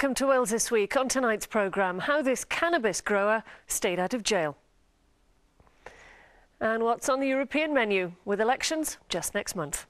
Welcome to Wales This Week. On tonight's programme, how this cannabis grower stayed out of jail. And what's on the European menu, with elections just next month.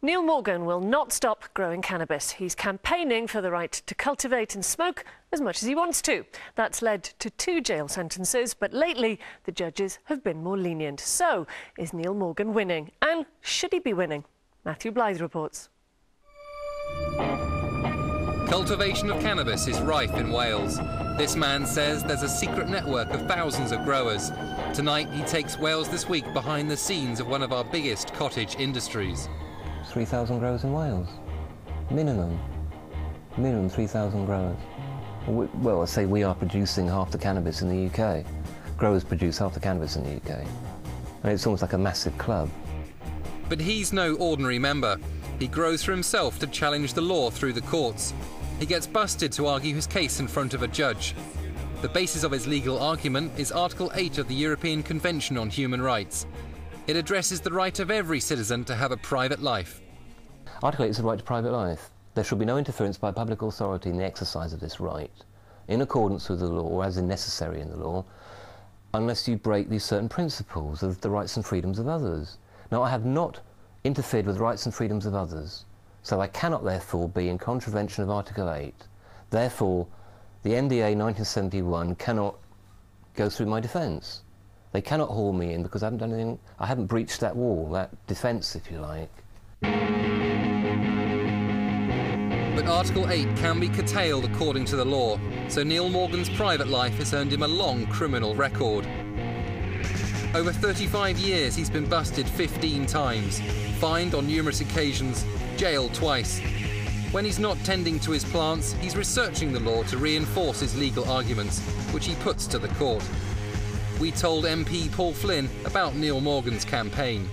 Neil Morgan will not stop growing cannabis. He's campaigning for the right to cultivate and smoke as much as he wants to. That's led to 2 jail sentences, but lately the judges have been more lenient. So, is Neil Morgan winning? And should he be winning? Matthew Blythe reports. Cultivation of cannabis is rife in Wales. This man says there's a secret network of thousands of growers. Tonight he takes Wales This Week behind the scenes of one of our biggest cottage industries. 3,000 growers in Wales. Minimum 3,000 growers. Well, I say we are producing half the cannabis in the UK. Growers produce half the cannabis in the UK. And it's almost like a massive club. But he's no ordinary member. He grows for himself to challenge the law through the courts. He gets busted to argue his case in front of a judge. The basis of his legal argument is Article 8 of the European Convention on Human Rights. It addresses the right of every citizen to have a private life. Article 8 is the right to private life. There should be no interference by public authority in the exercise of this right, in accordance with the law, or as is necessary in the law, unless you break these certain principles of the rights and freedoms of others. Now, I have not interfered with the rights and freedoms of others, so I cannot therefore be in contravention of Article 8. Therefore, the NDA 1971 cannot go through my defence. They cannot haul me in because I haven't done anything, I haven't breached that wall, that defence, if you like. But Article 8 can be curtailed according to the law, so Neil Morgan's private life has earned him a long criminal record. Over 35 years he's been busted 15 times, fined on numerous occasions, jailed twice. When he's not tending to his plants, he's researching the law to reinforce his legal arguments, which he puts to the court. We told MP Paul Flynn about Neil Morgan's campaign.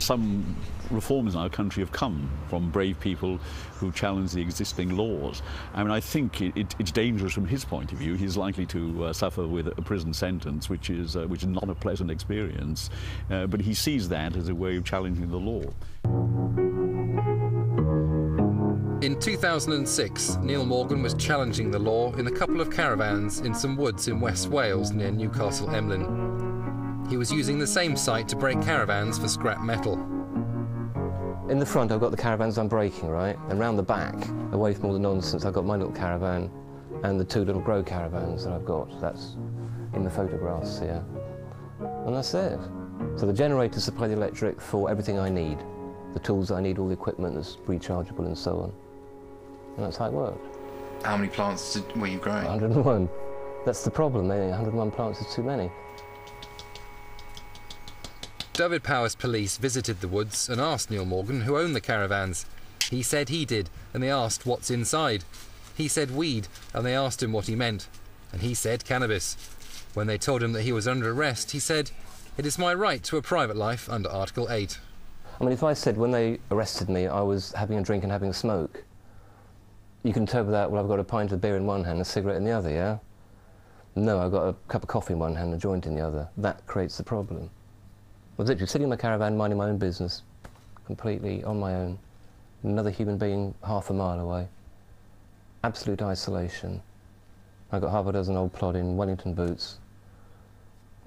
Some reforms in our country have come from brave people who challenge the existing laws. I mean, I think it's dangerous from his point of view. He's likely to suffer with a prison sentence, which is not a pleasant experience. But he sees that as a way of challenging the law. In 2006, Neil Morgan was challenging the law in a couple of caravans in some woods in West Wales near Newcastle Emlyn. He was using the same site to break caravans for scrap metal. In the front, I've got the caravans I'm breaking, right? And round the back, away from all the nonsense, I've got my little caravan and the 2 little grow caravans that I've got. That's in the photographs here. And that's it. So the generators supply the electric for everything I need. The tools I need, all the equipment that's rechargeable and so on. And that's how it worked. How many plants were you growing? 101. That's the problem, 101 plants is too many. Dyfed-Powys police visited the woods and asked Neil Morgan who owned the caravans. He said he did, and they asked what's inside. He said weed, and they asked him what he meant. And he said cannabis. When they told him that he was under arrest, he said, "It is my right to a private life under Article 8. I mean, if I said when they arrested me I was having a drink and having a smoke, you can interpret that, well, I've got a pint of beer in one hand and a cigarette in the other, yeah? No, I've got a cup of coffee in one hand and a joint in the other. That creates the problem. I was literally sitting in my caravan, minding my own business, completely on my own. Another human being half a mile away. Absolute isolation. I got half a dozen old plodding Wellington boots.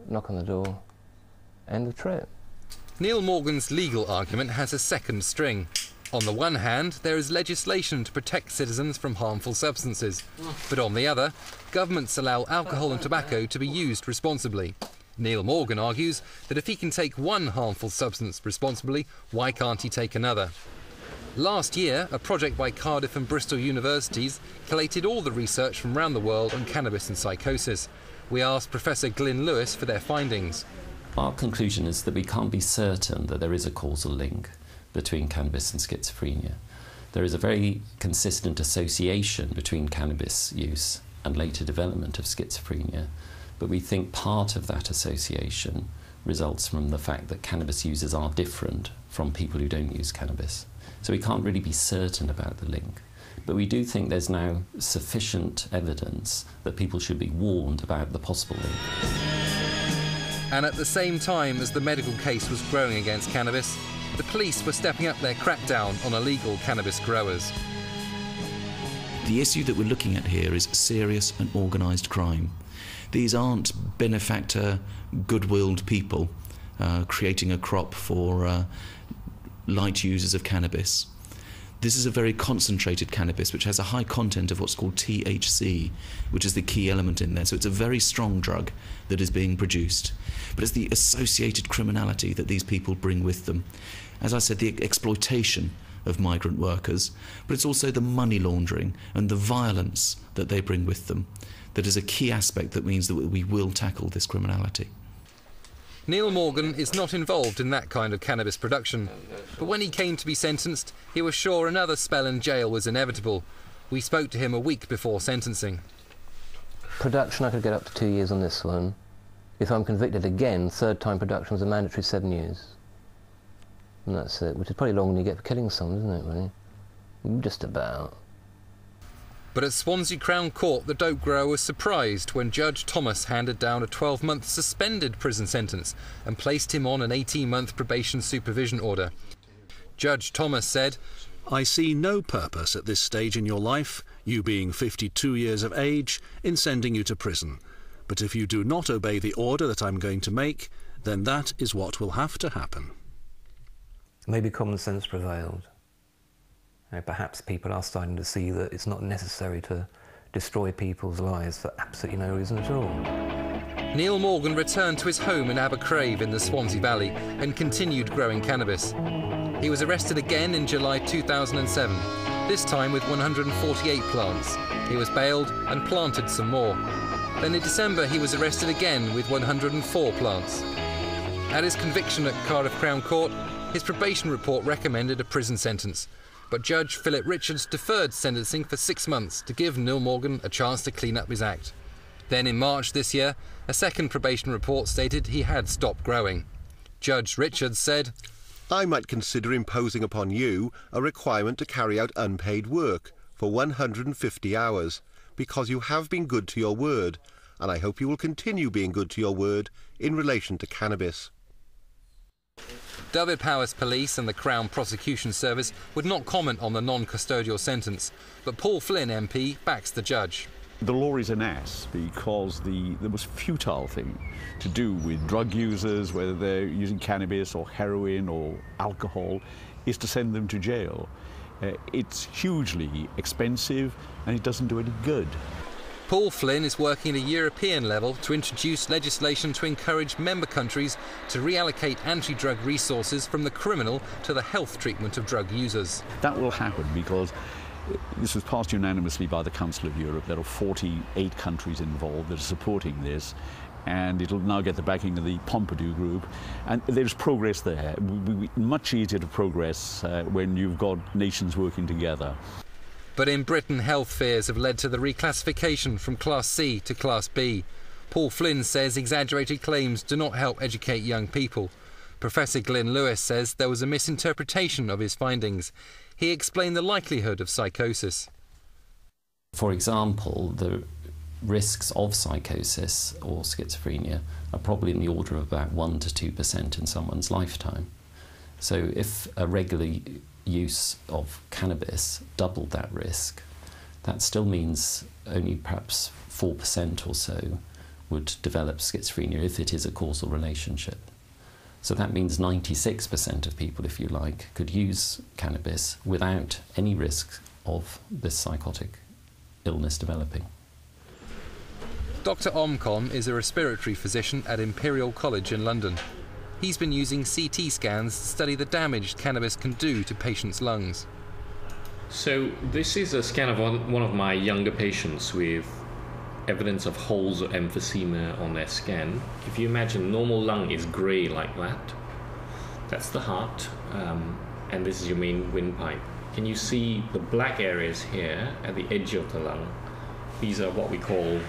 Knock on the door. End of trip. Neil Morgan's legal argument has a second string. On the one hand, there is legislation to protect citizens from harmful substances. But on the other, governments allow alcohol and tobacco to be used responsibly. Neil Morgan argues that if he can take one harmful substance responsibly, why can't he take another? Last year, a project by Cardiff and Bristol universities collated all the research from around the world on cannabis and psychosis. We asked Professor Glyn Lewis for their findings. Our conclusion is that we can't be certain that there is a causal link between cannabis and schizophrenia. There is a very consistent association between cannabis use and later development of schizophrenia. But we think part of that association results from the fact that cannabis users are different from people who don't use cannabis. So we can't really be certain about the link. But we do think there's now sufficient evidence that people should be warned about the possible link. And at the same time as the medical case was growing against cannabis, the police were stepping up their crackdown on illegal cannabis growers. The issue that we're looking at here is serious and organised crime. These aren't benefactor, good-willed people creating a crop for light users of cannabis. This is a very concentrated cannabis which has a high content of what's called THC, which is the key element in there. So it's a very strong drug that is being produced. But it's the associated criminality that these people bring with them. As I said, the exploitation of migrant workers, but it's also the money laundering and the violence that they bring with them that is a key aspect that means that we will tackle this criminality. Neil Morgan is not involved in that kind of cannabis production, but when he came to be sentenced, he was sure another spell in jail was inevitable. We spoke to him a week before sentencing. Production, I could get up to 2 years on this one. If I'm convicted again, third time production was a mandatory 7 years. And that's it, which is probably longer than you get for killing someone, isn't it, really? Just about. But at Swansea Crown Court, the dope grower was surprised when Judge Thomas handed down a 12-month suspended prison sentence and placed him on an 18-month probation supervision order. Judge Thomas said, "I see no purpose at this stage in your life, you being 52 years of age, in sending you to prison. But if you do not obey the order that I'm going to make, then that is what will have to happen." Maybe common sense prevailed. Perhaps people are starting to see that it's not necessary to destroy people's lives for absolutely no reason at all. Neil Morgan returned to his home in Abercrave in the Swansea Valley and continued growing cannabis. He was arrested again in July 2007, this time with 148 plants. He was bailed and planted some more. Then in December he was arrested again with 104 plants. At his conviction at Cardiff Crown Court, his probation report recommended a prison sentence, but Judge Philip Richards deferred sentencing for 6 months to give Neil Morgan a chance to clean up his act. Then in March this year, a second probation report stated he had stopped growing. Judge Richards said, "I might consider imposing upon you a requirement to carry out unpaid work for 150 hours, because you have been good to your word, and I hope you will continue being good to your word in relation to cannabis." Dyfed-Powys Police and the Crown Prosecution Service would not comment on the non-custodial sentence, but Paul Flynn MP backs the judge. The law is an ass because the most futile thing to do with drug users, whether they're using cannabis or heroin or alcohol, is to send them to jail. It's hugely expensive and it doesn't do any good. Paul Flynn is working at a European level to introduce legislation to encourage member countries to reallocate anti-drug resources from the criminal to the health treatment of drug users. That will happen because this was passed unanimously by the Council of Europe. There are 48 countries involved that are supporting this, and it'll now get the backing of the Pompidou Group, and there's progress there. It will be much easier to progress when you've got nations working together. But in Britain, health fears have led to the reclassification from Class C to Class B. Paul Flynn says exaggerated claims do not help educate young people. Professor Glyn Lewis says there was a misinterpretation of his findings. He explained the likelihood of psychosis. For example, the risks of psychosis or schizophrenia are probably in the order of about 1 to 2% in someone's lifetime. So if a regular use of cannabis doubled that risk, that still means only perhaps 4% or so would develop schizophrenia if it is a causal relationship. So that means 96% of people, if you like, could use cannabis without any risk of this psychotic illness developing. Dr. Omcom is a respiratory physician at Imperial College in London. He's been using CT scans to study the damage cannabis can do to patients' lungs. So this is a scan of one of my younger patients with evidence of holes or emphysema on their scan. If you imagine normal lung is grey like that, that's the heart, and this is your main windpipe. Can you see the black areas here at the edge of the lung? These are what we call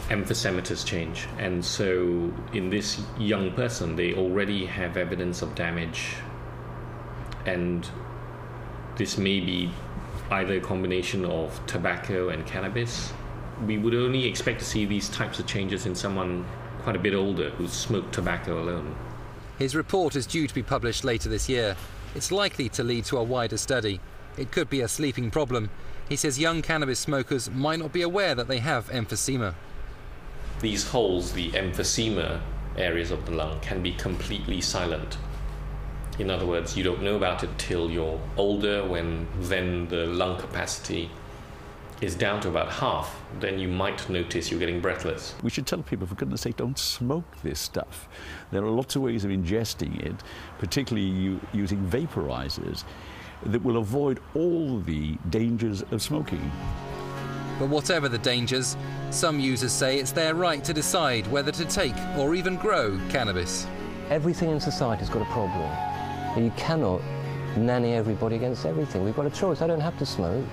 emphysematous change, and so in this young person they already have evidence of damage, and this may be either a combination of tobacco and cannabis. We would only expect to see these types of changes in someone quite a bit older who smoked tobacco alone. His report is due to be published later this year. It's likely to lead to a wider study. It could be a sleeping problem. He says young cannabis smokers might not be aware that they have emphysema. These holes, the emphysema areas of the lung, can be completely silent. In other words, you don't know about it till you're older, when then the lung capacity is down to about half. Then you might notice you're getting breathless. We should tell people, for goodness sake, don't smoke this stuff. There are lots of ways of ingesting it, particularly using vaporizers, that will avoid all the dangers of smoking. But whatever the dangers, some users say it's their right to decide whether to take or even grow cannabis. Everything in society's got a problem. And you cannot nanny everybody against everything. We've got a choice. I don't have to smoke.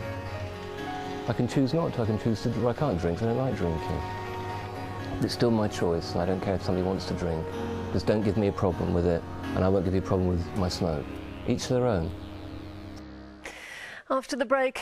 I can choose not to. I can choose to. I can't drink. I don't like drinking. It's still my choice, and I don't care if somebody wants to drink. Just don't give me a problem with it, and I won't give you a problem with my smoke. Each to their own. After the break,